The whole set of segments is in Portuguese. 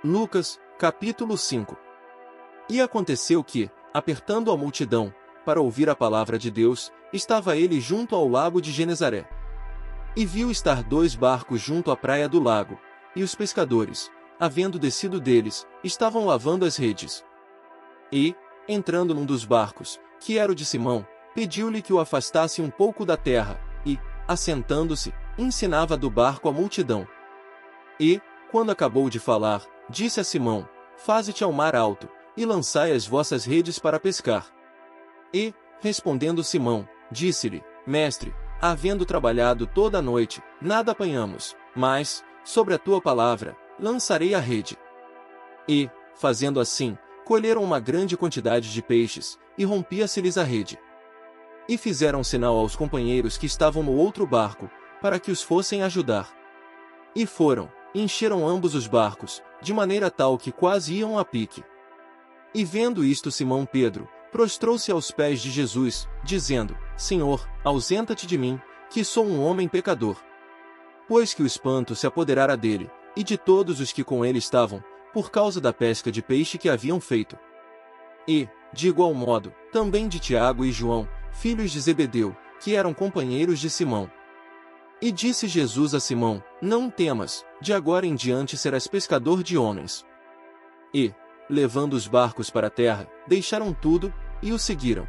Lucas, capítulo 5. E aconteceu que, apertando a multidão, para ouvir a palavra de Deus, estava ele junto ao lago de Genezaré. E viu estar 2 barcos junto à praia do lago, e os pescadores, havendo descido deles, estavam lavando as redes. E, entrando num dos barcos, que era o de Simão, pediu-lhe que o afastasse um pouco da terra, e, assentando-se, ensinava do barco a multidão. E, quando acabou de falar, disse a Simão: Faze-te ao mar alto, e lançai as vossas redes para pescar. E, respondendo Simão, disse-lhe: Mestre, havendo trabalhado toda a noite, nada apanhamos, mas, sobre a tua palavra, lançarei a rede. E, fazendo assim, colheram uma grande quantidade de peixes, e rompia-se-lhes a rede. E fizeram sinal aos companheiros que estavam no outro barco, para que os fossem ajudar. E foram, encheram ambos os barcos, de maneira tal que quase iam a pique. E vendo isto Simão Pedro, prostrou-se aos pés de Jesus, dizendo: Senhor, ausenta-te de mim, que sou um homem pecador. Pois que o espanto se apoderara dele, e de todos os que com ele estavam, por causa da pesca de peixe que haviam feito. E, de igual modo, também de Tiago e João, filhos de Zebedeu, que eram companheiros de Simão. E disse Jesus a Simão: Não temas, de agora em diante serás pescador de homens. E, levando os barcos para a terra, deixaram tudo, e o seguiram.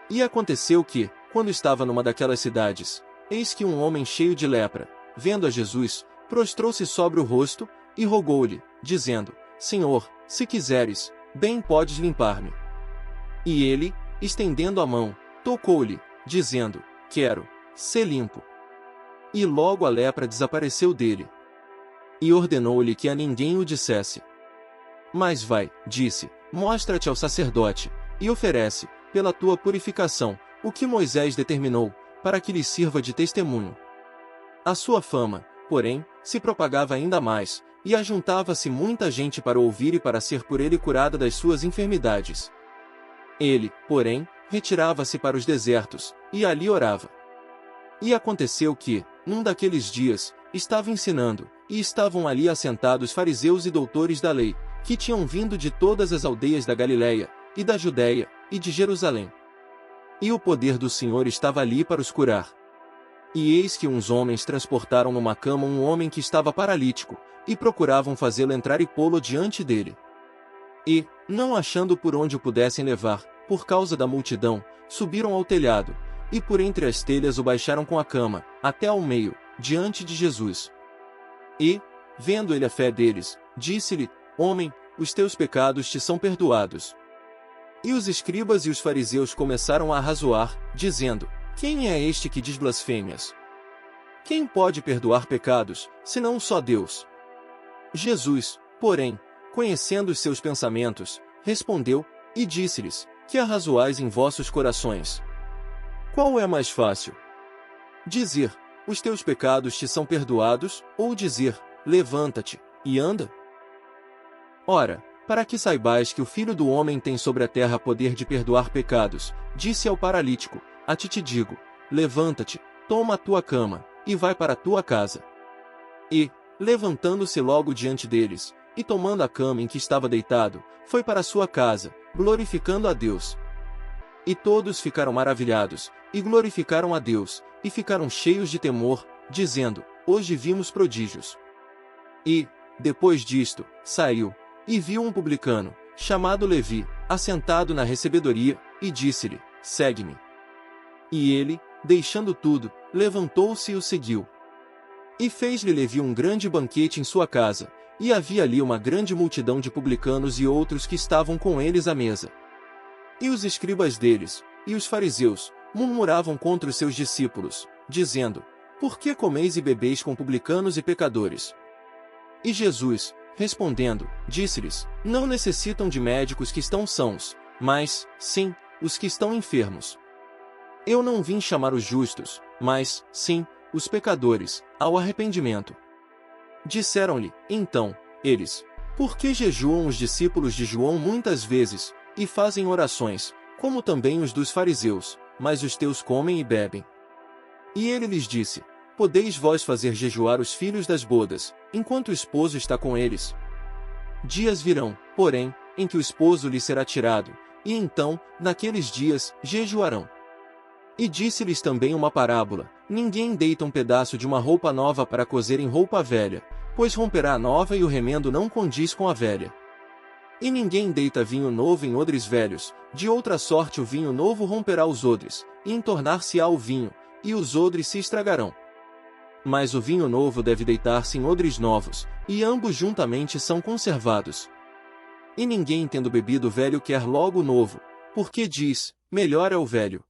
E aconteceu que, quando estava numa daquelas cidades, eis que um homem cheio de lepra, vendo a Jesus, prostrou-se sobre o rosto, e rogou-lhe, dizendo: Senhor, se quiseres, bem podes limpar-me. E ele, estendendo a mão, tocou-lhe, dizendo: Quero, ser limpo. E logo a lepra desapareceu dele. E ordenou-lhe que a ninguém o dissesse. Mas vai, disse, mostra-te ao sacerdote, e oferece, pela tua purificação, o que Moisés determinou, para que lhe sirva de testemunho. A sua fama, porém, se propagava ainda mais, e ajuntava-se muita gente para ouvir e para ser por ele curada das suas enfermidades. Ele, porém, retirava-se para os desertos, e ali orava. E aconteceu que, num daqueles dias, estava ensinando, e estavam ali assentados fariseus e doutores da lei, que tinham vindo de todas as aldeias da Galileia, e da Judéia, e de Jerusalém. E o poder do Senhor estava ali para os curar. E eis que uns homens transportaram numa cama um homem que estava paralítico, e procuravam fazê-lo entrar e pô-lo diante dele. E, não achando por onde o pudessem levar, por causa da multidão, subiram ao telhado, e por entre as telhas o baixaram com a cama, até ao meio, diante de Jesus. E, vendo ele a fé deles, disse-lhe: Homem, os teus pecados te são perdoados. E os escribas e os fariseus começaram a arrazoar, dizendo: Quem é este que diz blasfêmias? Quem pode perdoar pecados, senão só Deus? Jesus, porém, conhecendo os seus pensamentos, respondeu, e disse-lhes: Que arrazoais em vossos corações? Qual é mais fácil? Dizer: Os teus pecados te são perdoados, ou dizer: Levanta-te, e anda? Ora, para que saibais que o Filho do Homem tem sobre a terra poder de perdoar pecados, disse ao paralítico: A ti te digo, levanta-te, toma a tua cama, e vai para a tua casa. E, levantando-se logo diante deles, e tomando a cama em que estava deitado, foi para a sua casa, glorificando a Deus. E todos ficaram maravilhados, e glorificaram a Deus, e ficaram cheios de temor, dizendo: Hoje vimos prodígios. E, depois disto, saiu, e viu um publicano, chamado Levi, assentado na recebedoria, e disse-lhe: Segue-me. E ele, deixando tudo, levantou-se e o seguiu. E fez-lhe Levi um grande banquete em sua casa, e havia ali uma grande multidão de publicanos e outros que estavam com eles à mesa. E os escribas deles, e os fariseus, murmuravam contra os seus discípulos, dizendo: Por que comeis e bebeis com publicanos e pecadores? E Jesus, respondendo, disse-lhes: Não necessitam de médicos que estão sãos, mas, sim, os que estão enfermos. Eu não vim chamar os justos, mas, sim, os pecadores, ao arrependimento. Disseram-lhe, então, eles: Por que jejuam os discípulos de João muitas vezes, e fazem orações, como também os dos fariseus, mas os teus comem e bebem? E ele lhes disse: Podeis vós fazer jejuar os filhos das bodas, enquanto o esposo está com eles? Dias virão, porém, em que o esposo lhe será tirado, e então, naqueles dias, jejuarão. E disse-lhes também uma parábola: ninguém deita um pedaço de uma roupa nova para cozer em roupa velha, pois romperá a nova e o remendo não condiz com a velha. E ninguém deita vinho novo em odres velhos, de outra sorte o vinho novo romperá os odres, e entornar-se-á o vinho, e os odres se estragarão. Mas o vinho novo deve deitar-se em odres novos, e ambos juntamente são conservados. E ninguém tendo bebido o velho quer logo o novo, porque diz, melhor é o velho.